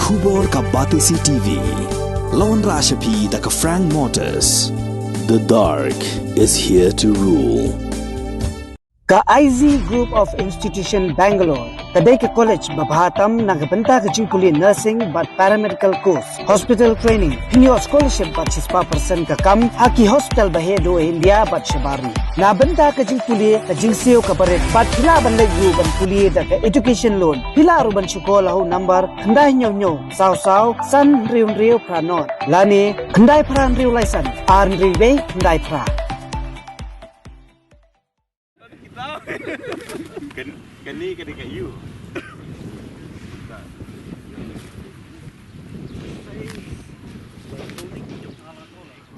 Khubor ka Batisi TV. Lawan Rashapi da ka Frank Motors. The dark is here to rule. Ka IZ Group of Institution Bangalore. Kadai ke college Babhatam nagbanta ka jingkuli nursing but paramedical course, hospital training, hinyo scholarship but 6% ka kam, haki hospital bahedo India but shabarni. Nabanta ka jingkuli ka jingseo ka paret but hila ban layu ban kuli da ka education loan. Hila ruban shukola ho number khandai nyo saw san riu pranot. Lani khandai pran riu license arn riu khandai pra. Kani dekat you.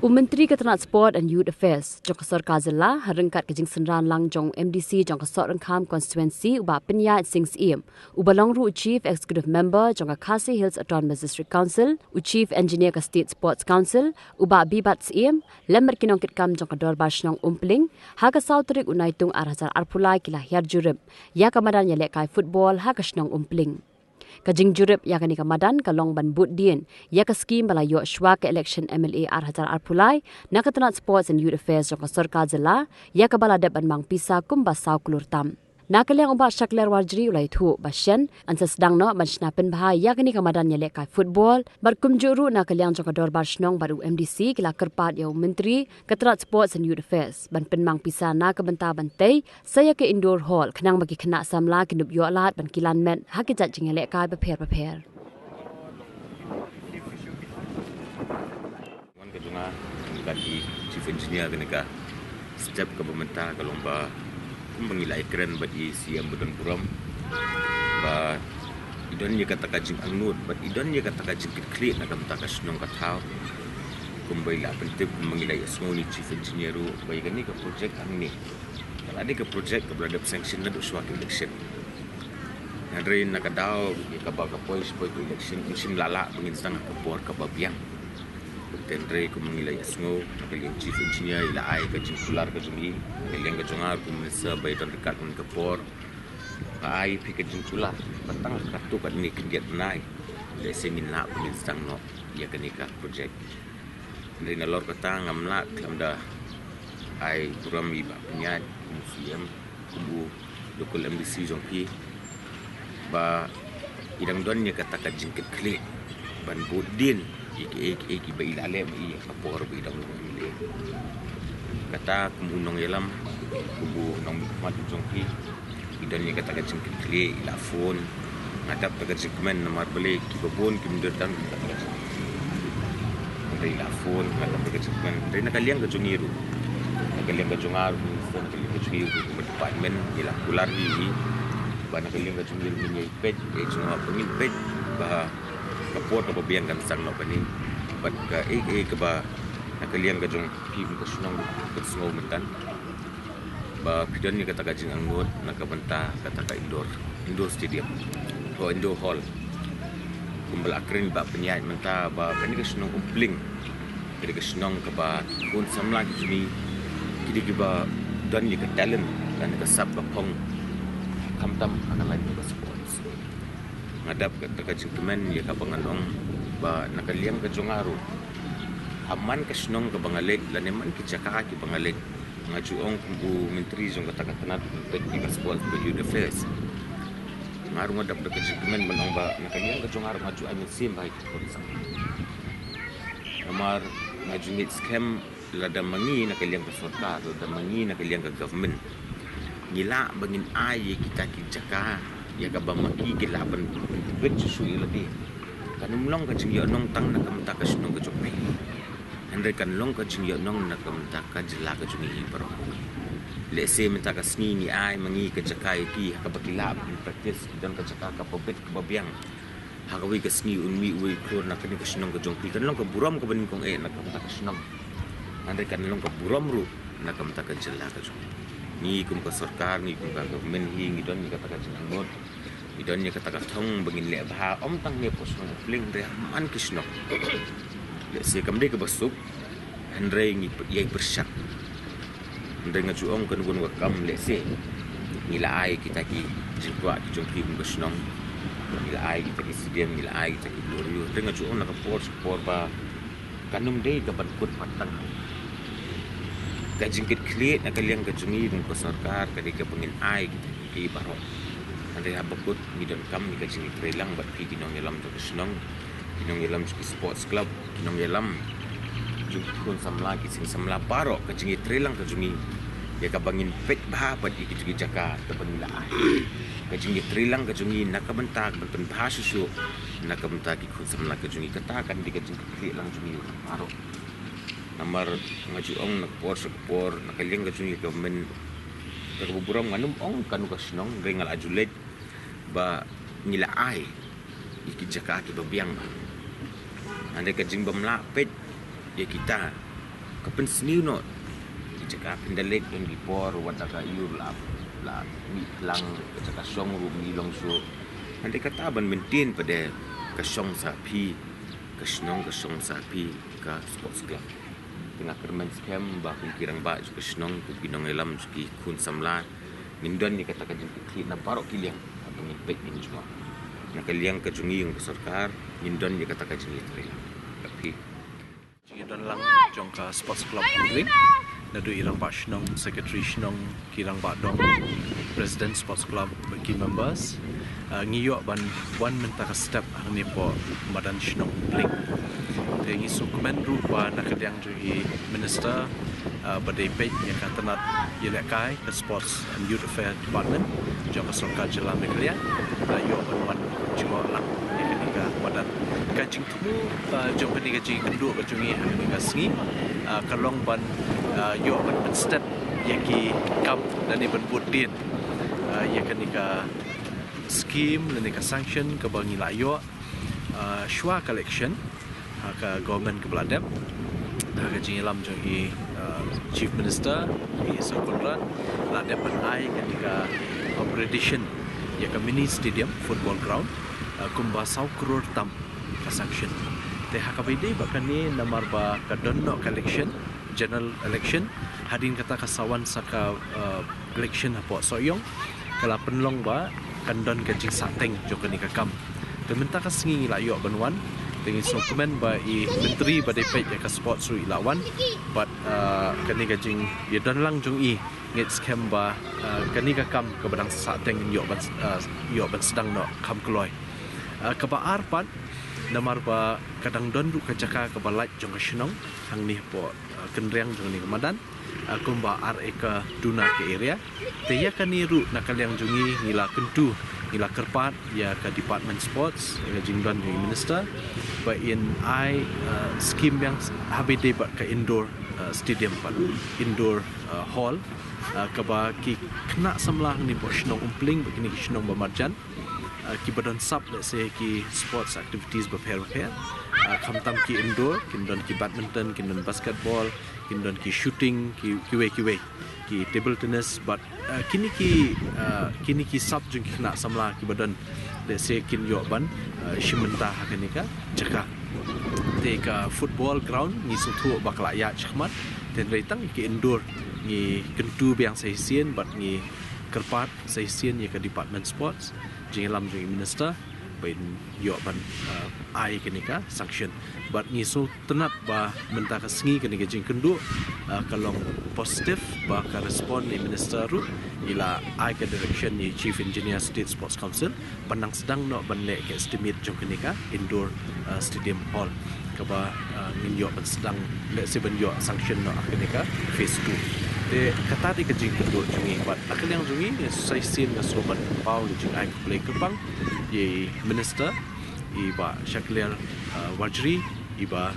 Menteri ke Transport and Youth Affairs Jong Kasar Kazala harengkat ke jing senran lang jong MDC jong Kasar Rengkam constituency uba penyat Sings Iem ubalong ru Chief Executive Member jong Khasi Hills Autonomous District Council Chief Engineer ke State Sports Council uba Bibat Iem lemmer kinong kitkam jong Dor Bashnong Umpling haga Sautrik unaitung arhazar arpulai kila hiar jurib ya kamadan yalek kai football haga Shnong Umpling Kajing jurip ya kani kamadan kalong ban bud dien ya ka skim balayo shwa ke election MLA Arhazar Arpulai na ka Sports and Youth Affairs jong Kasar Kazala ya ka balade ban mang pisa kumba saw kulur tam na kalyang umba shakler warjri ulai thu basyan ansa sedang no ban snapen bahai ya kani kamadan ya lekai football bar kumjuru na kalyang jong Dor Bashnong baru MDC kila kerpat ya menteri ke Sports and Youth Affairs ban penmang pisa na ka benta bantai saya ke indoor hall kenang bagi kena samla kinup yo alat ban kilan men hakijat jing lekai beper Wan ke junga kaki chief engineer kenika setiap ke pemerintah ke lomba mengilai keren bagi siam budan puram ba idon ye kata kajing angnut ba idon ye kata kajing klik nak kata kasnong katau kumbai la pentip mengilai asmoni chief engineer ru ba igani ke project angni kalau ada ke project ke berada sanction na duswa election Andre nak daw ke ba ka pois election musim lala pengin sang ke bor ke babiang Tendre ko mengilai asmo nakaliang chief engineer ila ay kajing kular kajing kaliang kajongar kumisa baytan dekat kun kepor ay pi kajing kular patang kartu kat ni kendiat nai le seminar peminsang no ya kenika project dari nalor kata ngamla klamda ay kurami ba penyat museum kubu dokol MDC jongki ba idang don nya kata kajing keklik ban budin iki ba ilale ba kapor ba idang ile kata kumunong yelam kubu nong mat jongki idan ni kata kajing kekli ila phone ngadap ta kajing men nomor beli ki babon ki mundur dan dari ila phone kata kajing men dari nakaliang ka jungiru nakaliang ka jungar sen ka jungiru ku department ila kular hi ba nakaliang ka jungiru ni pet e junga pengin pet ba kapor ka babiang kan sang no pani bat ka ke ba nakaliang ka jong ki ka sunong ka snow mentan ba pidon ni kata kajing angut nakabenta kata ka indoor stadium o indoor hall kumbal akrin ba penyai menta ba kani ka sunong umpling kidi ka sunong ka ba kun samlang kini kidi ba don ni ka talent dan ka sab ka pong kamtam akan lagi ka sports ngadap ka kajing kemen ya ka panganong ba nakaliang ka jongaru aman ka sunong ka bangalit laneman ki chaka ki bangalit ngajuong kubu menteri jong kata kanat teknik sport ke youth affairs ngarung ngadap ka kajing kemen manong ba nakaliang ka jongaru ngaju amin sim baik tourism amar ngaju nit scam lada mangi nakaliang ka sarkar lada mangi nakaliang ka government ngila bangin ay kita ki chaka ya ka ba maki gilaban bet susu iladi kanumlong ka jing nong tang na kamta ka sunong ka jokme andre kanlong ka jing nong na kamta ka jila ka jungi baro le se menta ka sni ni ai mangi ka jakai ki ka bakilab in practice dan ka jaka ka pobet ka babiang hakawi ka sni unmi ui klor na kani ka sunong ka jongki kanlong ka buram ka banin kong na kamta ka sunong andre kanlong ka buram ru na kamta ka jila ka jungi ni kum ka sarkar ni kum ka government hi ngidon ni kata ka jingot idon ni kata ka thong bangin le bha om tang ne pos no fling re man kisno le se kam de ka basuk andre ngi ye bersak andre ngaju ong kan gun wa kam le se ni la ai kita ki jingwa ki jong ki kum ka snong Mila ai kita di stadium, mila ai kita di Glorio. Tengah jual nak por ba kanum day kapan kut patang. Kajingkit klit nak kalian kajungi dengan pesarkar kadika pengin ai kita di barok. Nanti habakut ni dan kam ni kajingi trelang bat pi kinong yalam tu senang. Kinong yalam ski sports club, kinong yalam jukun samla kising samla barok kajingi trelang kajungi. Ya kabangin pet bah bat ikit jaka tepengila ai. Kajungi trilang kajungi nakabentak bentuk bahasusu nakabentak ikut samla kajungi katakan di kajungi trilang kajungi aro namar ngajuong nakpor nakaliang kajungi government terbuburam nganum ong kanu kasinong rengal ajulet ba nila ai ikit jaka ki babiang ba ande kajing bamla pet ya kita kapen sniu no jaka pindalet yang dipor wataka iur la mi lang jaka song ru mi long so ande kata ban maintain pada kasong sapi kasnong kasong sapi ka sports club tengah kerman scam ba kirang ba kasnong tu pinong elam ski kun samla nindon ni kata kajin kli na barok kiliang atau ngipek ni semua nak kaliang kajungi yang sarkar nindon ni kata kajin itri tapi nindon lang jongka sports club ngring nadu irang ba shnong secretary shnong kirang ba dong president sports club bagi members ngiyok ban one mentaka step ni po madan shnong bling tengi sukumen ru ba nakadiang jui minister badai page yang katanat yelekai ke sports and youth affairs department jongka sarkar jela meglia yo ban jua lang yang madan kajing tumu jongka ni gaji kendu kajungi ni gasngi kalong ban yo ban step yaki kam dan ni ban budin yakanika scheme dan nika sanction ke bangi layo shwa collection ka government ke beladem dah gaji lam jong chief minister i sokonran la depan ai ketika operation ya ka mini stadium football ground kumba 100 crore tam ka sanction te hakabide bakan ni namar ba ka donno collection general election hadin kata kasawan saka election hapo soyong kala penlong ba kandon kajing sateng joko ni kakam tementah kasingi la yo banwan tengi dokumen ba i menteri ba depet ya ka sports ru ilawan but kani kajing ya don lang jong i ngit scam ba kani kakam ke badang sateng yo ban sedang no kam kloi ka ba arpan namar ba kadang don ru kajaka ka balai jong shnong hang ni po kenriang jong ni kamadan kumba RA duna ke area te ya kaniru nakaliang jungi ngila kentu ngila kerpat ya ke department sports ya jingdan di minister ba in I scheme yang habide ba ke indoor stadium pa indoor hall ka ba ki kena samlah ni bo shnong umpling begini shnong ba marjan ki badan sub let's say ki sports activities ba pair khamtam ki indoor kindon ki badminton kindon basketball kindon ki shooting ki table tennis but kini ki sub jung kena samla ki badan let's say kin yo ban shimenta hakenika jaka teka football ground ni sutu bakla ya chkhmat ten reitang ki indoor ni kentu biang saisien but ni kerpat saisien ya ke department sports jingalam jung minister bain yo ban ai kenika sanction but ni so tenat ba mentah kasengi kenika jing kendu kalong positif ba ka respond ni minister ru ila ai ke direction ni chief engineer state sports council panang sedang no ban le ke estimate jong kenika indoor stadium hall ka ba ngin yo ban sedang le se ban yo sanction no kenika phase 2 de kata di kejing kendu jungi but akal yang jungi sai sin na soban pau jing ai play kepang ye minister iba Shakliar Wajri iba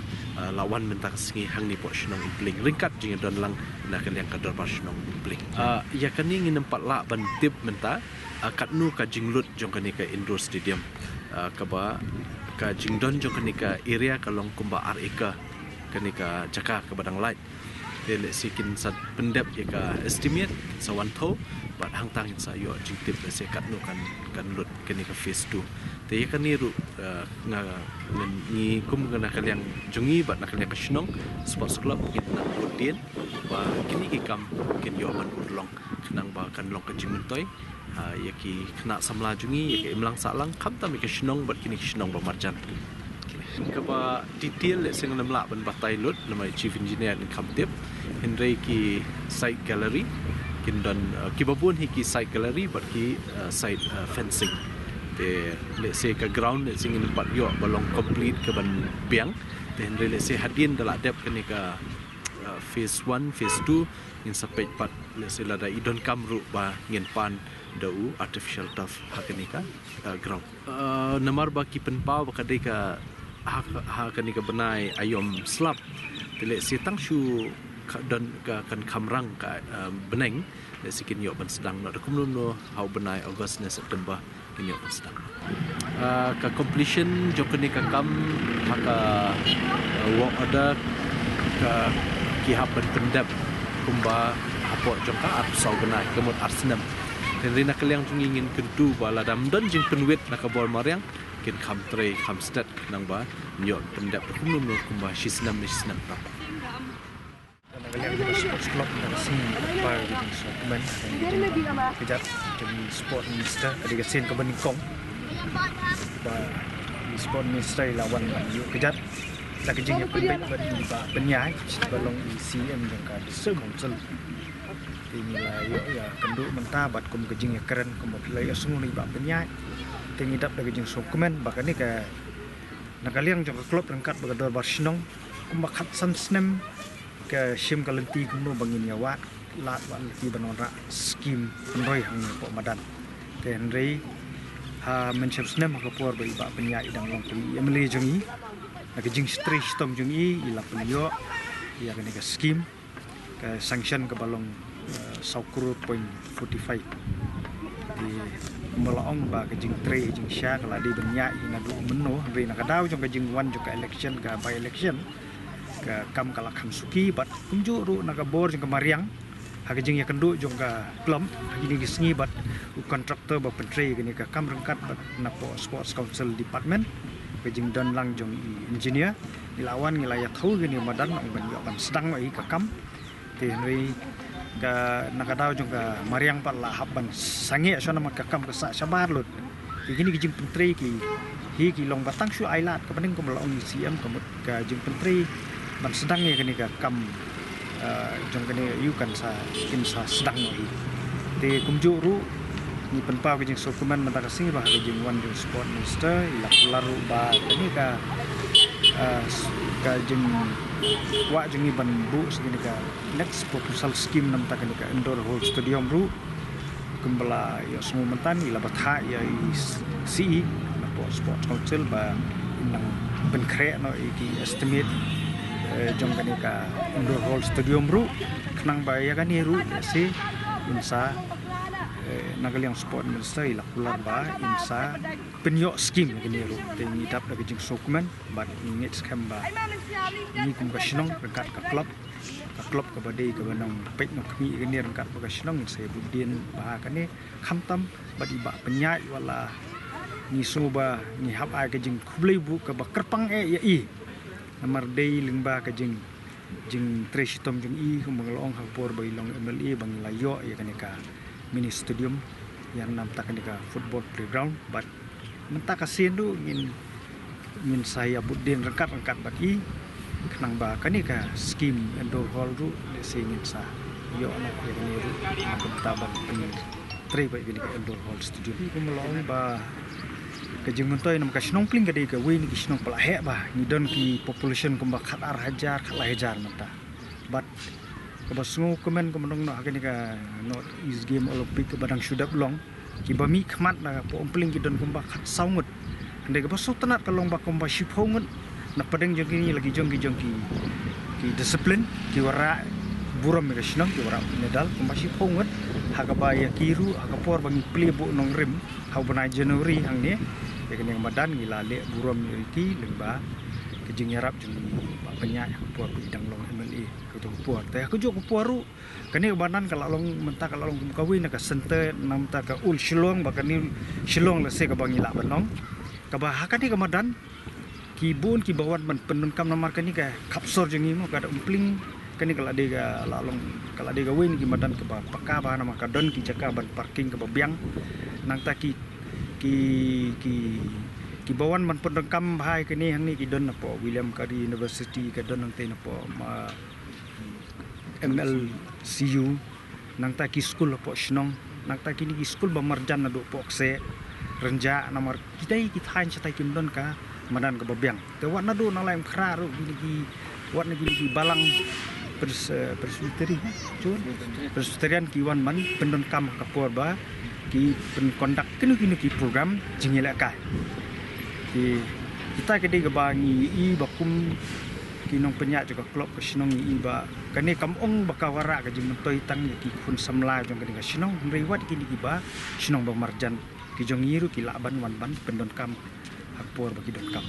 lawan mentah singi hang ni po shnong impling ringkat jing don lang nak yang kadar pas shnong impling ya kani ngin empat la ban tip mentah katnu ka jinglut jong kani ka indoor stadium ka ba ka jingdon jong kani ka area kalong kumba RA kani ka jaka ka badang light le sikin sat pendep ya ka estimate sawan tho bat hang tang sa yo jingtip le se katnu kan lut kani ka phase 2 te ya kani ru nga ni kum kana kaliang jungi bat nak kaliang kashnong sports club kitna budin ba kini ki kam kin yo man udlong kenang ba kan long ka jimuntoy ya ki kena samla jungi ya ki imlang salang kam tam ki shnong bat kini shnong ba marjan ka ba detail le sing namla ban batai lut namai chief engineer in kam tip henry ki site gallery kin dan ki babun hi ki site gallery bat ki site fencing te le se ka ground le sing in pat yo balong complete ka ban piang te henry le se hadin dala dep kini ka phase 1 phase 2 in sapet pat le se lada idon kamru ba ngin pan dau artificial turf hakanika ground namar ba ki penpau ba kadai ka hakanika benai ayom slab tele se tang shu dan ka kan kamrang ka beneng le sikin yo ban sedang no kumlum no hau benai August ne September kin yo ban sedang ka completion jokanika kam haka work order ka ki haban pendap kumba apo jongka ap sau benai kemut arsenam dan rina kaliang ingin kentu bala dam dan jing penwit nakabol mariang kin kham tre kham stat nang ba nyot pendap kumlum no kumba shisnam tap kalian di sports club dan sing par di segmen kejap jadi sport minister ketika sen ke Benikong ba di sport minister lawan yuk kejap la kejing yang penting bagi ba penyai balong ICM dan ka council inilah ya kendu mentah bat kum kejing yang keren kum play semua ni ba penyai tengidap da kejing dokumen ba ni ka nak kalian jong klub rangkat bagador Barcelona kum ba khat samsnem ke shim kalenti kuno bangin yawat lat wan ti banora skim roi hang po madan ke henry ha menchepsnem ka por bai ba penya idang long pi emle jongi na ke jing stress tom jongi ila pelio ya ke ka skim ke sanction ke balong 1.45 di melaong ba ke jing tre jing sha kala di benya ina du menno henry na ka daw jong ke jing wan jong ka election ka by election ka kam kala kham suki bat kumju ru naga bor jong kamariang ha jing ya kendu jong ka plum ini gisngi bat kontraktor ba pentre gini ka kam rangkat bat napo sports council department ka jing don lang jong engineer dilawan ngilaya thau gini madan ang ban yo ban sedang ai ka kam te noi ka naga daw jong ka mariang pat la haban sange so na ka kam ka sa sabar lut gini jing pentre ki hi ki long batang shu ailat ka paning ko malong CM ka jing pentre ban sedang ya kini ka kam jong kini yu kan sa kin sa sedang ni te kumju ru ni penpa ke jing dokumen mata kasing bah ke jing wan jing sport minister ila laru ba kini ka jing wa jing ban bu segini ka next proposal scheme nam ta kini ka indoor hall stadium ru kembala ya semua mentan ila batha ya CE sport council ba nang ben kre no iki estimate jong kani ka indoor hall stadium ru kenang baya kan ru si insa nagaliang sport minister ila kular ba insa penyo scheme kani ru tengi dap da jing dokumen ba ingit skam ba ni kum ka shnong rekat ka klub ka badai ka banang pek no kami kani rekat ka shnong saya budin ba kani khamtam ba di ba penyai wala ni suba ni hab ai ka jing khublei bu ka ba kerpang ya i namar day lingba ka jing tresh tom jing i kum banglong ha por bai long MLA bang layo ya kanika mini stadium yang nam ta kanika football playground but menta ka sendu ngin saya budin rangkat bat i kenang ba kanika scheme indoor hall ru le singin sa yo na ya kani ru aku taban pengin tre bai kanika indoor hall stadium kum long ba kejing mentoy nam ka snong pling kadai ka win ki snong pala he ba ni don ki population kumba khatar hajar mata but ka basungu komen ko menong no hakani ka not is game olympic ka badang sudap long ki bami khmat na po pling ki don kumba khat saungut ande ka basu tanat ka long ba kumba shiphoungut na padeng jong ki lagi jong ki discipline ki wara buram ka snong ki wara medal kumba shiphoungut hakaba ya kiru hakapor bangi play bu nong rim hau banai Januari hang ni ya kini madan gila le buram riki lengba kejing yarap jeng penyak puar bidang long MLA kutu puar teh kujuk puaru kani banan kalau long mentah kalau long kawin ka sente nam ta ka ul shilong bakani shilong le se ka bangila banong ka bah kani ka madan ki bun ki bawan man penun kam namar kani ka kapsor jeng imo ka umpling kani kalau dia lalong kalau dia win ki madan ke ba paka ba nama ka don ki jaka ban parking ke ba biang nang ta ki bawan man pendengkam bahai ke ni hang ni ki don apa William Carey University ke don nang te apa MLCU nang ta ki school apa Shnong nang ta ki ni school ba marjan na do pok se renja nomor kita hain satai kim don ka madan ke ba biang te wat na do nang lain khra ru ki wat na ki balang presbyteri presbyterian ki wan man pendengkam kapur ba ki penkondak kini program jingila ka kita kedi ke bangi i bakum kinong penyak juga klop ke sinong i ba kani kamong bakawara ke jing mentoi tang ki kun samla jong kedi ke sinong riwat kini ki ba sinong ba marjan ki jong yiru ki laban wan ban pendon kam hakpor bagi dot kam